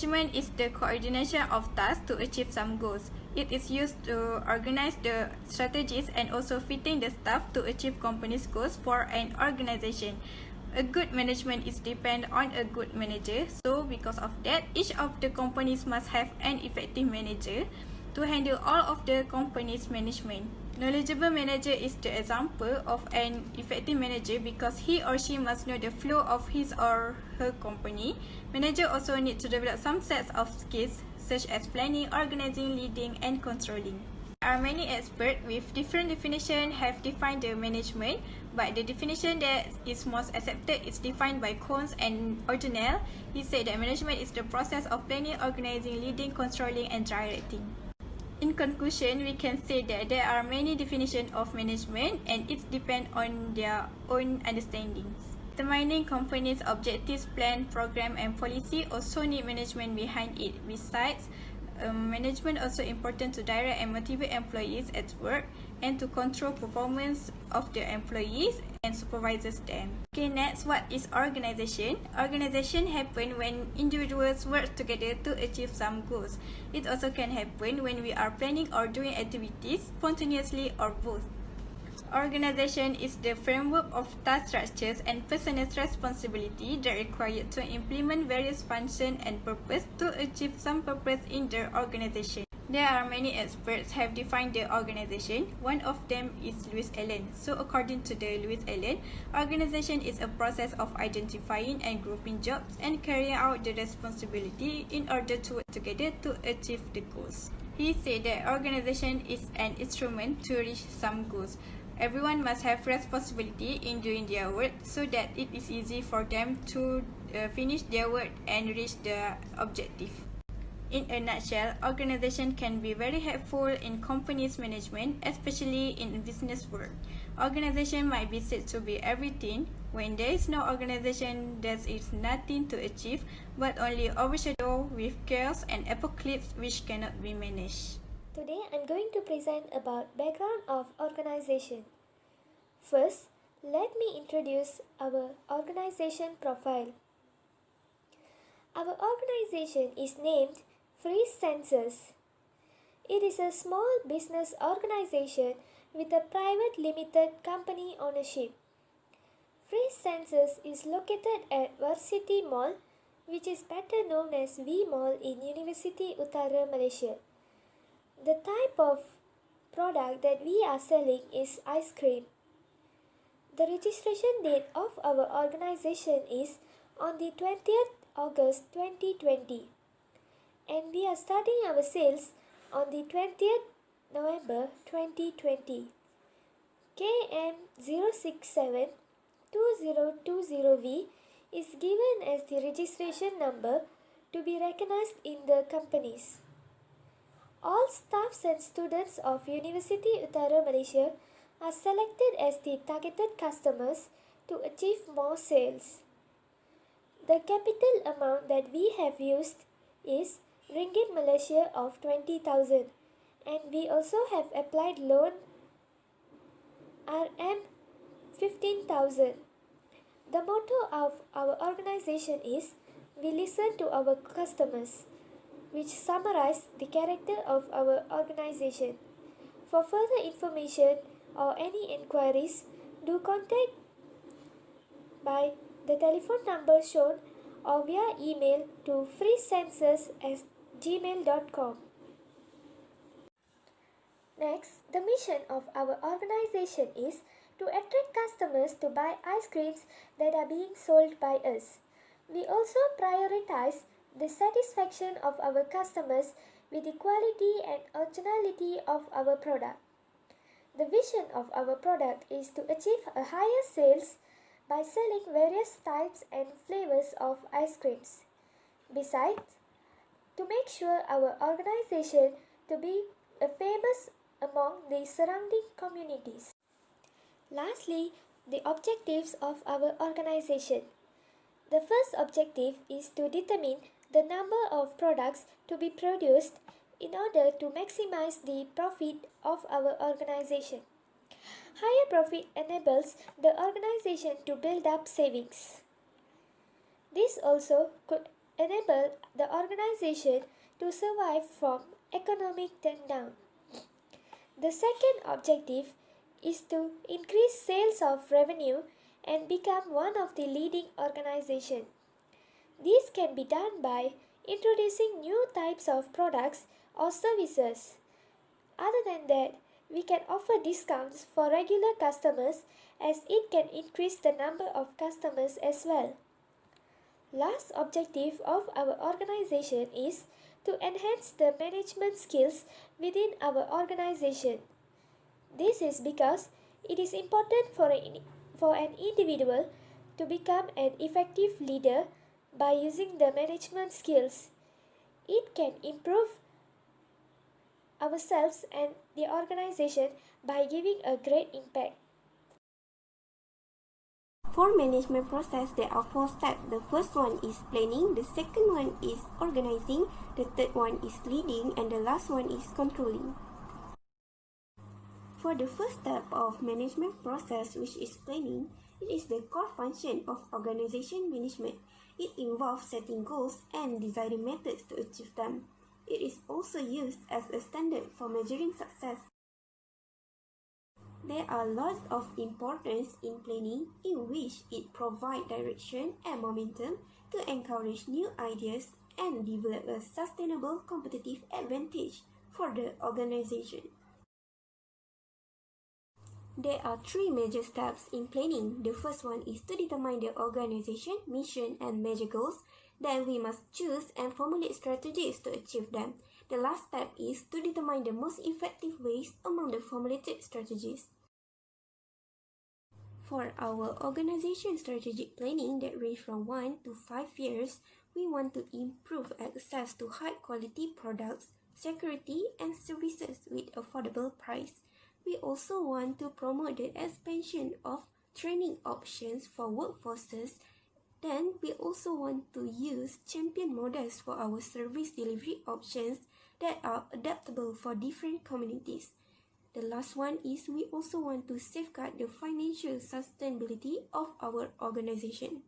Management is the coordination of tasks to achieve some goals. It is used to organize the strategies and also fitting the staff to achieve company's goals for an organization. A good management is depend on a good manager. So because of that, each of the companies must have an effective manager to handle all of the company's management. Knowledgeable manager is the example of an effective manager because he or she must know the flow of his or her company. Manager also need to develop some sets of skills such as planning, organizing, leading, and controlling. There are many experts with different definitions have defined the management, but the definition that is most accepted is defined by Cohn and O'Donnell. He said that management is the process of planning, organizing, leading, controlling, and directing. In conclusion, we can say that there are many definitions of management and it depends on their own understandings. Determining companies' objectives, plan, program, and policy also need management behind it. Besides, management also important to direct and motivate employees at work and to control performance of the employees and supervises them. Okay, next, what is organization? Organization happen when individuals work together to achieve some goals. It also can happen when we are planning or doing activities spontaneously or both. Organization is the framework of task structures and personal responsibility that are required to implement various functions and purpose to achieve some purpose in the organization. There are many experts have defined the organization. One of them is Lewis Allen. So according to the Lewis Allen, organization is a process of identifying and grouping jobs and carrying out the responsibility in order to work together to achieve the goals. He said that organization is an instrument to reach some goals. Everyone must have responsibility in doing their work so that it is easy for them to finish their work and reach the objective. In a nutshell, organization can be very helpful in companies' management, especially in business work. Organization might be said to be everything. When there is no organization, there is nothing to achieve, but only overshadowed with chaos and apocalypse which cannot be managed. Today I'm going to present about background of organization. First, let me introduce our organization profile. Our organization is named Free Census. It is a small business organization with a private limited company ownership. Free Census is located at Varsity Mall, which is better known as V Mall in University Utara, Malaysia. The type of product that we are selling is ice cream. The registration date of our organization is on the 20th August 2020 and we are starting our sales on the 20th November 2020. KM0672020V is given as the registration number to be recognized in the companies. All staffs and students of University Utara Malaysia are selected as the targeted customers to achieve more sales. The capital amount that we have used is Ringgit Malaysia of 20,000 and we also have applied loan RM 15,000. The motto of our organization is "We listen to our customers," which summarize the character of our organization. For further information or any inquiries, do contact by the telephone number shown or via email to freecensus@gmail.com. Next, the mission of our organization is to attract customers to buy ice creams that are being sold by us. We also prioritize the satisfaction of our customers with the quality and originality of our product. The vision of our product is to achieve a higher sales by selling various types and flavors of ice creams. Besides, to make sure our organization to be famous among the surrounding communities. Lastly, the objectives of our organization. The first objective is to determine the number of products to be produced in order to maximize the profit of our organization. Higher profit enables the organization to build up savings. This also could enable the organization to survive from economic turndown. The second objective is to increase sales of revenue and become one of the leading organizations. This can be done by introducing new types of products or services. Other than that, we can offer discounts for regular customers as it can increase the number of customers as well. Last objective of our organization is to enhance the management skills within our organization. This is because it is important for an individual to become an effective leader by using the management skills. It can improve ourselves and the organization by giving a great impact. For management process, there are 4 steps. The first one is planning, the second one is organizing, the third one is leading, and the last one is controlling. For the first step of management process, which is planning, it is the core function of organization management. It involves setting goals and designing methods to achieve them. It is also used as a standard for measuring success. There are lots of importance in planning in which it provides direction and momentum to encourage new ideas and develop a sustainable competitive advantage for the organization. There are 3 major steps in planning. The first one is to determine the organization, mission, and major goals. Then we must choose and formulate strategies to achieve them. The last step is to determine the most effective ways among the formulated strategies. For our organization strategic planning that range from 1 to 5 years, we want to improve access to high-quality products, security, and services with affordable price. We also want to promote the expansion of training options for workforces. Then, we also want to use champion models for our service delivery options that are adaptable for different communities. The last one is we also want to safeguard the financial sustainability of our organization.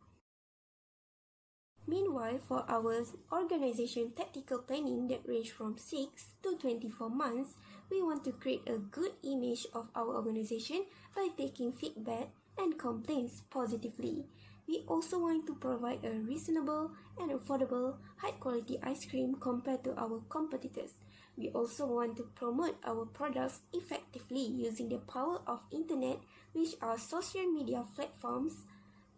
Meanwhile, for our organization tactical planning that range from 6 to 24 months, we want to create a good image of our organization by taking feedback and complaints positively. We also want to provide a reasonable and affordable high-quality ice cream compared to our competitors. We also want to promote our products effectively using the power of internet, which are social media platforms.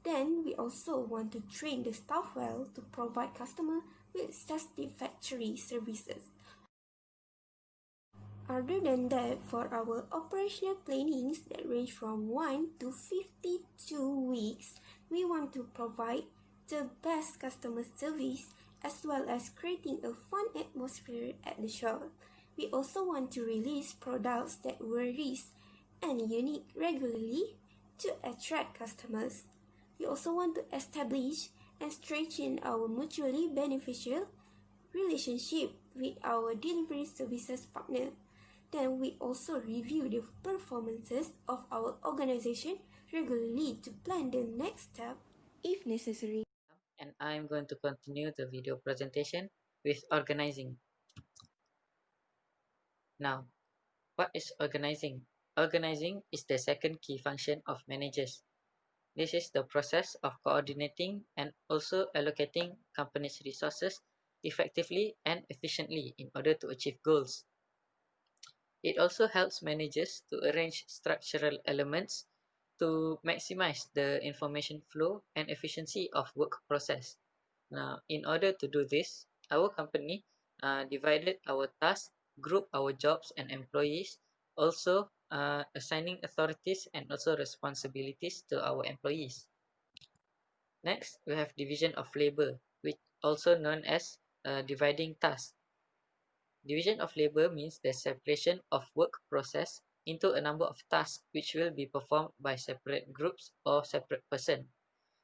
Then we also want to train the staff well to provide customers with satisfactory services. Other than that, for our operational plannings that range from 1 to 52 weeks, we want to provide the best customer service as well as creating a fun atmosphere at the shop. We also want to release products that vary and unique regularly to attract customers. We also want to establish and strengthen our mutually beneficial relationship with our delivery services partner. Then we also review the performances of our organization regularly to plan the next step if necessary. And I'm going to continue the video presentation with organizing. Now, what is organizing? Organizing is the second key function of managers. This is the process of coordinating and also allocating company's resources effectively and efficiently in order to achieve goals. It also helps managers to arrange structural elements to maximize the information flow and efficiency of work process. Now, in order to do this, our company divided our tasks, grouped our jobs and employees, also assigning authorities and also responsibilities to our employees. Next, we have division of labor, which also known as dividing tasks. Division of labor means the separation of work process into a number of tasks which will be performed by separate groups or separate person.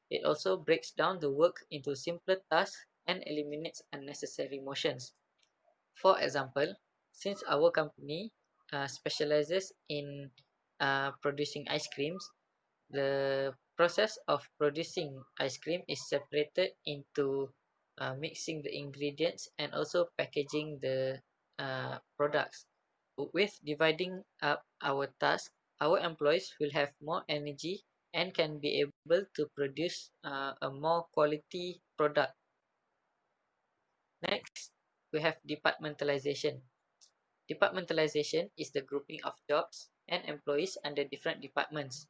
It also breaks down the work into simpler tasks and eliminates unnecessary motions. For example, since our company specializes in producing ice creams, the process of producing ice cream is separated into mixing the ingredients, and also packaging the products. With dividing up our task, our employees will have more energy and can be able to produce a more quality product. Next, we have departmentalization. Departmentalization is the grouping of jobs and employees under different departments.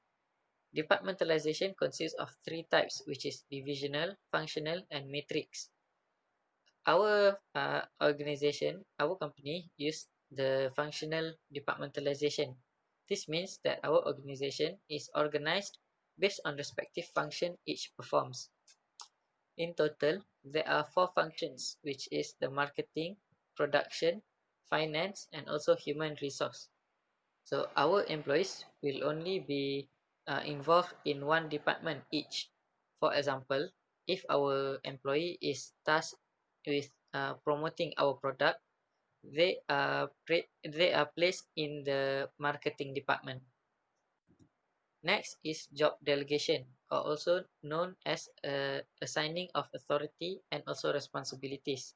Departmentalization consists of three types, which is divisional, functional, and matrix. Our organization, our company, use the functional departmentalization. This means that our organization is organized based on respective function each performs. In total, there are four functions, which is the marketing, production, finance, and also human resource. So our employees will only be involved in one department each. For example, if our employee is tasked with promoting our product, they are placed in the marketing department. Next is job delegation, or also known as assigning of authority and also responsibilities.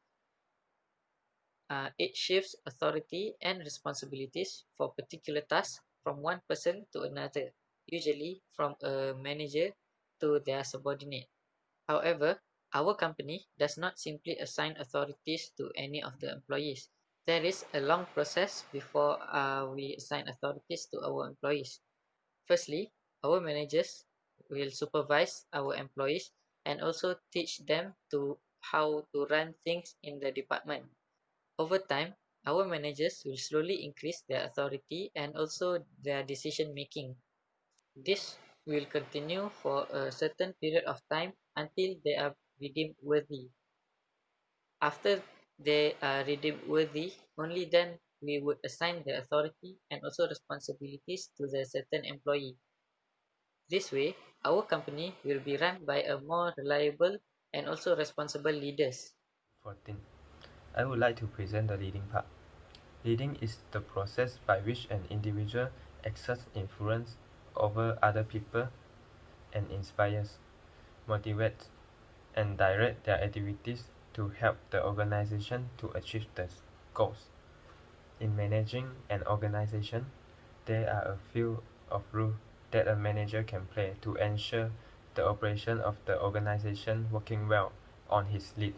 It shifts authority and responsibilities for particular tasks from one person to another, usually from a manager to their subordinate. However, our company does not simply assign authorities to any of the employees. There is a long process before we assign authorities to our employees. Firstly, our managers will supervise our employees and also teach them to how to run things in the department. Over time, our managers will slowly increase their authority and also their decision making. This will continue for a certain period of time until they are redeemed worthy. After they are redeemed worthy, only then we would assign the authority and also responsibilities to the certain employee. This way, our company will be run by a more reliable and also responsible leaders. 14. I would like to present the leading part. Leading is the process by which an individual exerts influence over other people and inspires, motivates, and directs their activities to help the organization to achieve the goals. In managing an organization, there are a few of rules that a manager can play to ensure the operation of the organization working well on his lead.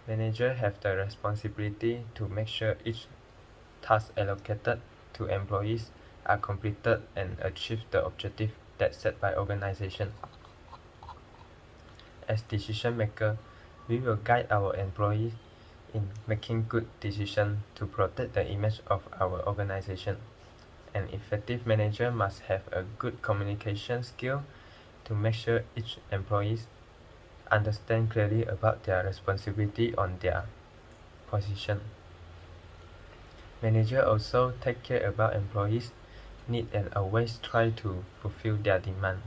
Managers have the responsibility to make sure each task allocated to employees are completed and achieve the objective that's set by organization. As decision maker, we will guide our employees in making good decisions to protect the image of our organization. An effective manager must have a good communication skill to make sure each employee understand clearly about their responsibility on their position. Manager also take care about employees' need and always try to fulfill their demand.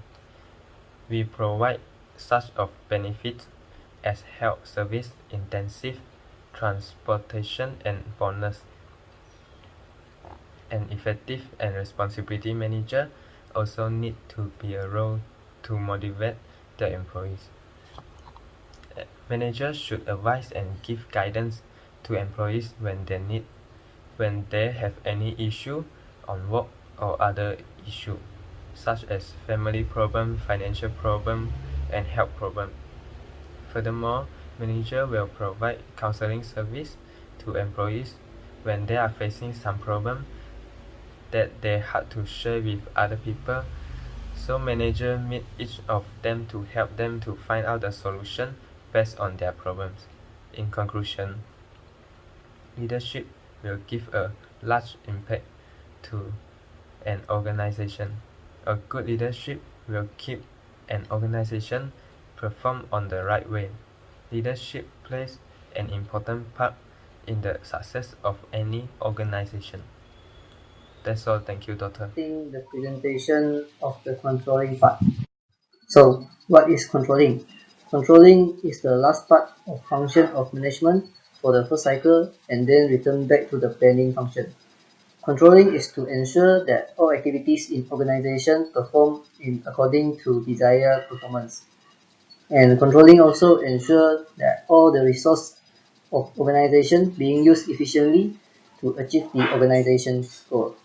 We provide such of benefits as health service, intensive transportation, and bonus. An effective and responsibility manager also need to be a role to motivate the employees. Managers should advise and give guidance to employees when they have any issue on work or other issue, such as family problem, financial problem, and health problem. Furthermore, manager will provide counseling service to employees when they are facing some problem that they had to share with other people. So manager meet each of them to help them to find out the solution based on their problems. In conclusion, leadership will give a large impact to an organization. A good leadership will keep an organization perform on the right way. Leadership plays an important part in the success of any organization. That's all. Thank you, Doctor. The presentation of the controlling part. So, what is controlling? Controlling is the last part of function of management for the first cycle and then return back to the planning function. Controlling is to ensure that all activities in organization perform in according to desired performance. And controlling also ensures that all the resource of organization being used efficiently to achieve the organization's goal.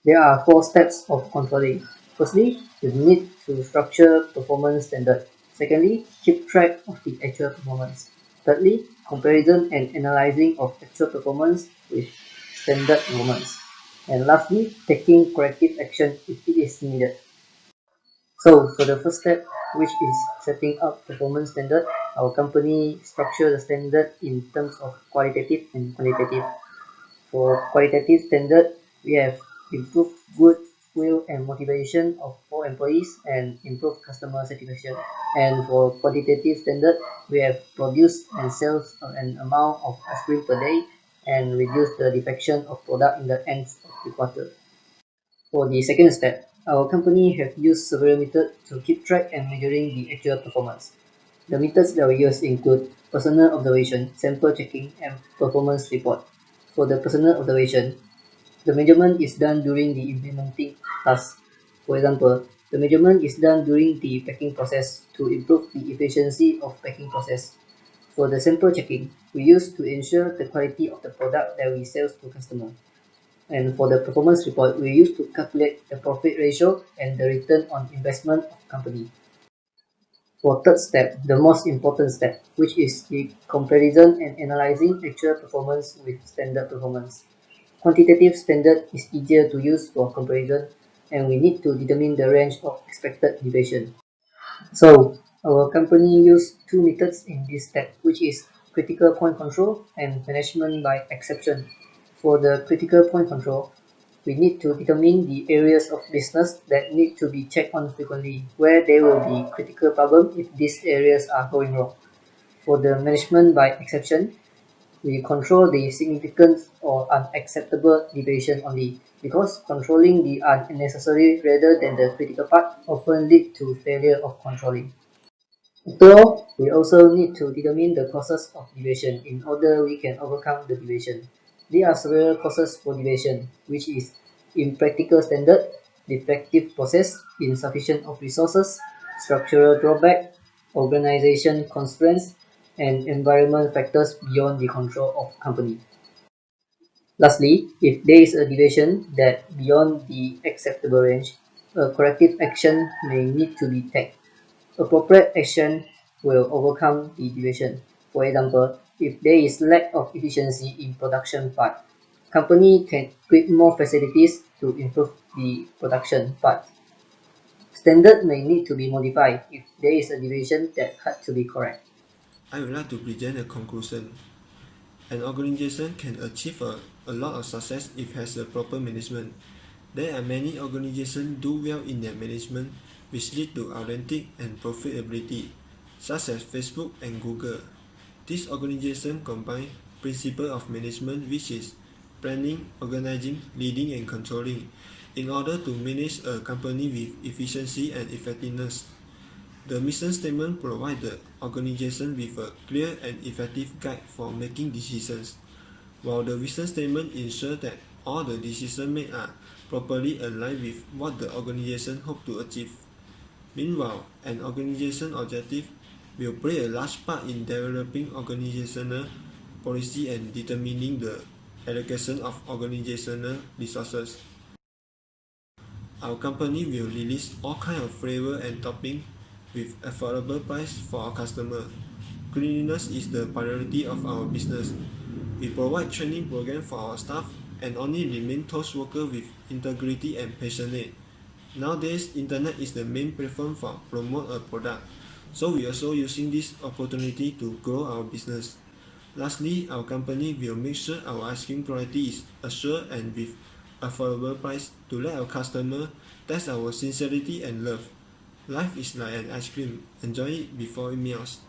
There are 4 steps of controlling. Firstly, you need to structure performance standard. Secondly, keep track of the actual performance. Thirdly, comparison and analyzing of actual performance with standard performance. And lastly, taking corrective action if it is needed. So for the first step, which is setting up performance standard, our company structure the standard in terms of qualitative and quantitative. For qualitative standard, we have improved goodwill and motivation of all employees and improved customer satisfaction. And for quantitative standard, we have produced and sales an amount of ice cream per day and reduced the defection of product in the end of the quarter. For the second step, our company have used several methods to keep track and measuring the actual performance. The methods that we use include personal observation, sample checking, and performance report. For the personal observation, the measurement is done during the implementing task. For example, the measurement is done during the packing process to improve the efficiency of packing process. For the sample checking, we use to ensure the quality of the product that we sell to customer. And for the performance report, we use to calculate the profit ratio and the return on investment of company. For third step, the most important step, which is the comparison and analyzing actual performance with standard performance. Quantitative standard is easier to use for comparison, and we need to determine the range of expected deviation. So our company use 2 methods in this step, which is critical point control and management by exception. For the critical point control, we need to determine the areas of business that need to be checked on frequently, where there will be critical problem if these areas are going wrong. For the management by exception, we control the significant or unacceptable deviation only, because controlling the unnecessary rather than the critical part often lead to failure of controlling. After all, we also need to determine the causes of deviation in order we can overcome the deviation. There are several causes for deviation, which is impractical standard, defective process, insufficient of resources, structural drawback, organization constraints, and environment factors beyond the control of company. Lastly, if there is a deviation that beyond the acceptable range, a corrective action may need to be taken. Appropriate action will overcome the deviation. For example, if there is lack of efficiency in production part, company can create more facilities to improve the production part. Standard may need to be modified if there is a deviation that had to be correct. I would like to present a conclusion. An organization can achieve a lot of success if it has a proper management. There are many organizations do well in their management, which lead to authentic and profitability, such as Facebook and Google. This organization combine principle of management, which is planning, organizing, leading, and controlling, in order to manage a company with efficiency and effectiveness. The mission statement provides the organization with a clear and effective guide for making decisions, while the vision statement ensures that all the decisions made are properly aligned with what the organization hopes to achieve. Meanwhile, an organization objective will play a large part in developing organizational policy and determining the allocation of organizational resources. Our company will release all kinds of flavor and topping with affordable price for our customer. Cleanliness is the priority of our business. We provide training program for our staff and only remain those workers with integrity and passionate. Nowadays, internet is the main platform for promote a product, so we are also using this opportunity to grow our business. Lastly, our company will make sure our ice cream quality is assured and with affordable price to let our customer test our sincerity and love. Life is like an ice cream. Enjoy it before it melts.